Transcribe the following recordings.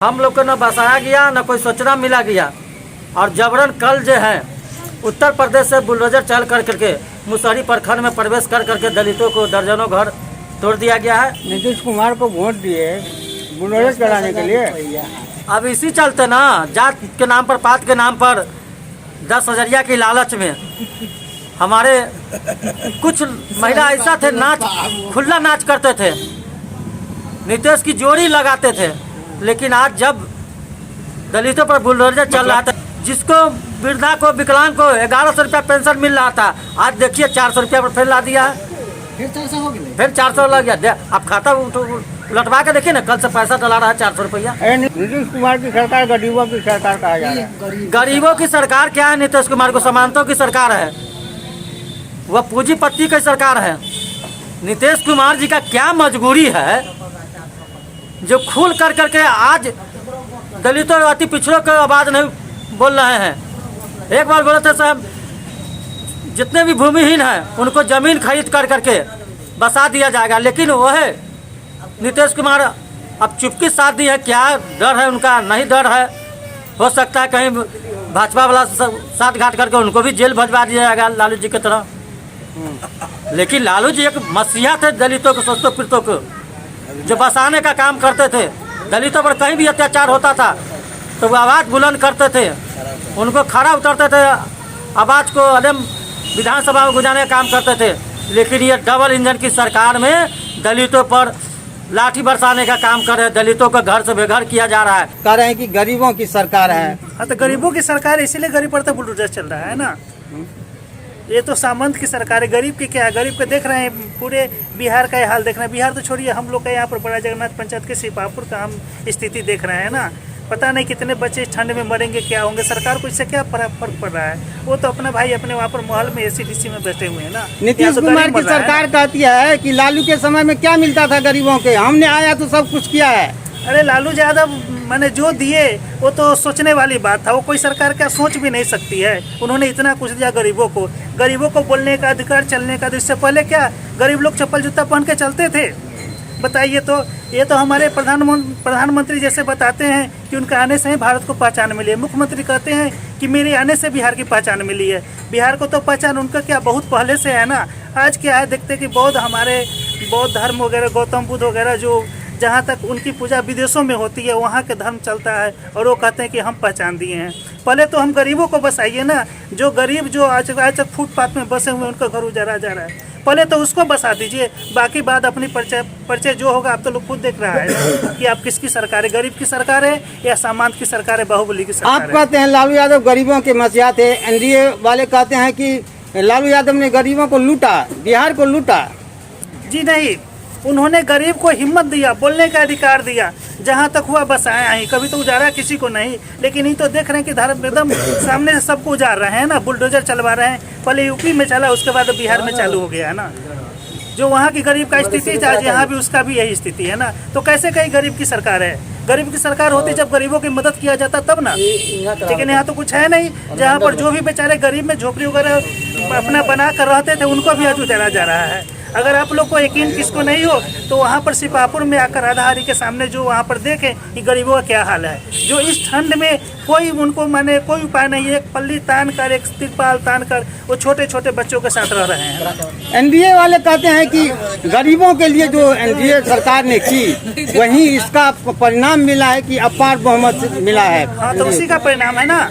हम लोग को न बसाया गया न कोई सूचना मिला गया और जबरन कल जो है उत्तर प्रदेश से बुलडोजर चल कर करके मुसहरी प्रखंड में प्रवेश कर करके दलितों को दर्जनों घर तोड़ दिया गया है। नीतीश कुमार को वोट दिए बुलडोजर चलाने के लिए। अब इसी चलते ना जात के नाम पर पात के नाम पर 10,000 की लालच में हमारे कुछ महिला ऐसा थे नाच खुला नाच करते थे, नीतीश की जोड़ी लगाते थे। लेकिन आज जब दलितों पर बुलडोजर चल रहा था, जिसको वृद्धा को विकलांग को 1100 रुपया पेंशन मिल रहा था, आज देखिए 400 रुपया पर फिर ला दिया है, फिर 400 लग गया। आप खाता लौटवा के देखिए ना, कल से पैसा डला रहा है 400 रुपया। नीतीश कुमार की सरकार गरीबों की सरकार कहा जा रहा है। गरीबों की सरकार क्या है? नीतीश कुमार को समानताओं की सरकार है, वह पूंजीपति की सरकार है। नीतीश कुमार जी का क्या मजबूरी है जो खुल कर करके आज दलितों और अति पिछड़ों को आवाज नहीं बोल रहे हैं। एक बार बोले थे साहब जितने भी भूमिहीन हैं उनको जमीन खरीद कर करके बसा दिया जाएगा, लेकिन वह नीतीश कुमार अब चुपके साथ दी है। क्या डर है उनका? नहीं डर है। हो सकता है कहीं भाजपा वाला साथ घाट करके उनको भी जेल भजवा दिया जाएगा लालू जी की तरह। लेकिन लालू जी एक मसीहा थे दलितों को, सोचतों पीड़ितों को, जो बसाने का काम करते थे। दलितों पर कहीं भी अत्याचार होता था तो वो आवाज़ बुलंद करते थे, उनको खड़ा उतरते थे, आवाज़ को अदम विधानसभा में गुजारने का काम करते थे। लेकिन ये डबल इंजन की सरकार में दलितों पर लाठी बरसाने का काम कर रहे हैं, दलितों को घर से बेघर किया जा रहा है। कह रहे हैं कि गरीबों की सरकार है। हाँ, तो गरीबों की सरकार इसीलिए गरीब पर तो बुलडोजर चल रहा है ना। ये तो सामंत की सरकार है, गरीब की क्या है? गरीब को देख रहे हैं, पूरे बिहार का हाल देख रहे हैं। बिहार तो छोड़िए, हम लोग का यहाँ पर बड़ा जगन्नाथ पंचायत के सिपापुर का हम स्थिति देख रहे हैं ना। पता नहीं कितने बच्चे ठंड में मरेंगे, क्या होंगे। सरकार को इससे क्या फर्क पड़ रहा है? वो तो अपना भाई अपने वहाँ पर महल में ACDC में बैठे हुए हैं ना। नीतीश कुमार की सरकार कहती है कि लालू के समय में क्या मिलता था गरीबों के, हमने आया तो सब कुछ किया है। अरे लालू यादव मैंने जो दिए वो तो सोचने वाली बात था, वो कोई सरकार क्या सोच भी नहीं सकती है। उन्होंने इतना कुछ दिया गरीबों को बोलने का अधिकार, चलने का। इससे पहले क्या गरीब लोग चप्पल जूता पहन के चलते थे? बताइए। तो ये तो हमारे प्रधानमंत्री जैसे बताते हैं कि उनका आने से ही भारत को पहचान मिली है। मुख्यमंत्री कहते हैं कि मेरे आने से बिहार की पहचान मिली है। बिहार को तो पहचान उनका क्या बहुत पहले से है ना। आज क्या है, देखते कि हमारे बौद्ध धर्म वगैरह, गौतम बुद्ध वगैरह, जो जहाँ तक उनकी पूजा विदेशों में होती है वहाँ के धर्म चलता है, और वो कहते हैं कि हम पहचान दिए हैं। पहले तो हम गरीबों को बसाइए ना। जो गरीब जो आज तक फुटपाथ में बसे हुए उनका घर उजाड़ा जा रहा है, पहले तो उसको बसा दीजिए। बाकी बात अपनी परिचय जो होगा आप तो लोग खुद देख रहा है कि आप किसकी सरकार है, गरीब की सरकार है या सामान्त की सरकार है, बाहुबली की सरकार है। आप कहते हैं लालू यादव गरीबों के मसीहा थे, NDA वाले कहते हैं कि लालू यादव ने गरीबों को लूटा, बिहार को लूटा। जी नहीं, उन्होंने गरीब को हिम्मत दिया, बोलने का अधिकार दिया। जहाँ तक हुआ बसाया ही, कभी तो उजाड़ा किसी को नहीं। लेकिन ये तो देख रहे हैं कि धर्म एकदम सामने से सबको उजाड़ रहे हैं ना, बुलडोजर चलवा रहे हैं। पहले यूपी में चला, उसके बाद बिहार में चालू हो गया है ना। जो वहाँ की गरीब का स्थिति था, यहाँ भी उसका भी यही स्थिति है ना। तो कैसे कहीं गरीब की सरकार है? गरीब की सरकार होती जब गरीबों की मदद किया जाता तब ना। लेकिन यहाँ तो कुछ है नहीं। जहाँ पर जो भी बेचारे गरीब में झोपड़ी वगैरह अपना बना कर रहते थे उनको भी आज उजाड़ा जा रहा है। अगर आप लोग को यकीन किसको नहीं हो तो वहाँ पर सिपापुर में आकर आधाहारी के सामने जो वहाँ पर देखें कि गरीबों का क्या हाल है। जो इस ठंड में कोई उनको माने कोई उपाय नहीं है, एक पल्ली तान कर, एक तिरपाल तान कर वो छोटे छोटे बच्चों के साथ रह रहे हैं। NDA वाले कहते हैं कि गरीबों के लिए जो NDA सरकार ने की वही इसका परिणाम मिला है कि अपार बहुमत मिला है। हाँ, तो उसी का परिणाम है ना।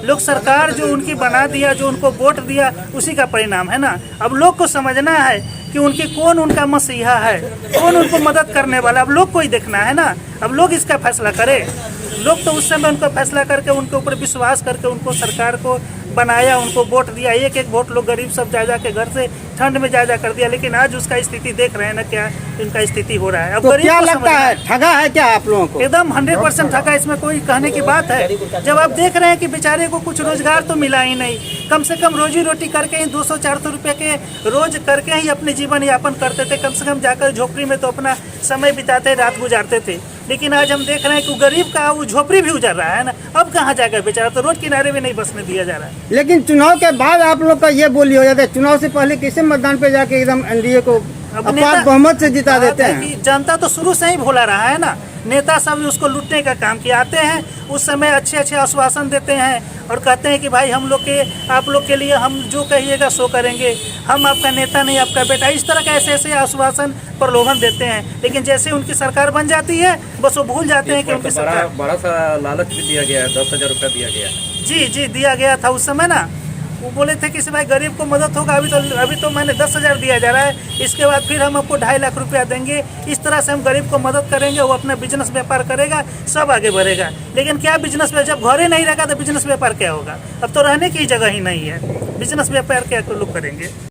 लोग सरकार जो उनकी बना दिया, जो उनको वोट दिया, उसी का परिणाम है ना। अब लोग को समझना है कि कौन उनका मसीहा है, कौन उनको मदद करने वाला। अब लोग को ही देखना है ना। अब लोग इसका फैसला करें। लोग तो उस समय उनका फैसला करके उनके ऊपर विश्वास करके उनको सरकार को बनाया, उनको वोट दिया। एक वोट लोग गरीब सब जा के घर से ठंड में जा कर दिया। लेकिन आज उसका स्थिति देख रहे हैं ना, क्या इनका स्थिति हो रहा है। अब तो क्या लगता है, ठगा है क्या आप लोगों को? एकदम 100% ठगा, इसमें कोई कहने की बात है। जब आप देख रहे हैं कि बेचारे को कुछ रोजगार तो मिला ही नहीं, कम से कम रोजी रोटी करके ही 200-400 रुपये के रोज करके ही अपने जीवन यापन करते थे। कम से कम जाकर झोपड़ी में तो अपना समय बिताते, रात गुजारते थे। लेकिन आज हम देख रहे हैं कि गरीब का वो झोपड़ी भी उजड़ रहा है ना। अब कहाँ जाकर बेचारा, तो रोड किनारे में नहीं बसने दिया जा रहा है। लेकिन चुनाव के बाद आप लोग का ये बोली हो जाता है, चुनाव से पहले कैसे मतदान पे जाके एकदम NDA को अब अपार नेता- बहुमत से जिता बात देते है हैं। कि जनता तो शुरू से ही भोला रहा है ना, नेता सब उसको लूटने का काम किया। आते हैं उस समय अच्छे अच्छे आश्वासन देते हैं और कहते हैं कि भाई हम लोग के आप लोग के लिए हम जो कहिएगा सो करेंगे, हम आपका नेता नहीं आपका बेटा, इस तरह का ऐसे ऐसे आश्वासन प्रलोभन देते हैं। लेकिन जैसे उनकी सरकार बन जाती है बस वो भूल जाते हैं कि उनकी सरकार। बड़ा सा लालच भी दिया गया है, 10,000 रुपया दिया गया है। जी दिया गया था उस समय ना, वो बोले थे कि इस भाई गरीब को मदद होगा। अभी तो मैंने 10,000 दिया जा रहा है, इसके बाद फिर हम आपको 2.5 लाख रुपया देंगे। इस तरह से हम गरीब को मदद करेंगे, वो अपना बिजनेस व्यापार करेगा, सब आगे बढ़ेगा। लेकिन क्या बिजनेस में जब घर ही नहीं रहेगा तो बिजनेस व्यापार क्या होगा? अब तो रहने की जगह ही नहीं है, बिजनेस व्यापार क्या लोग करेंगे?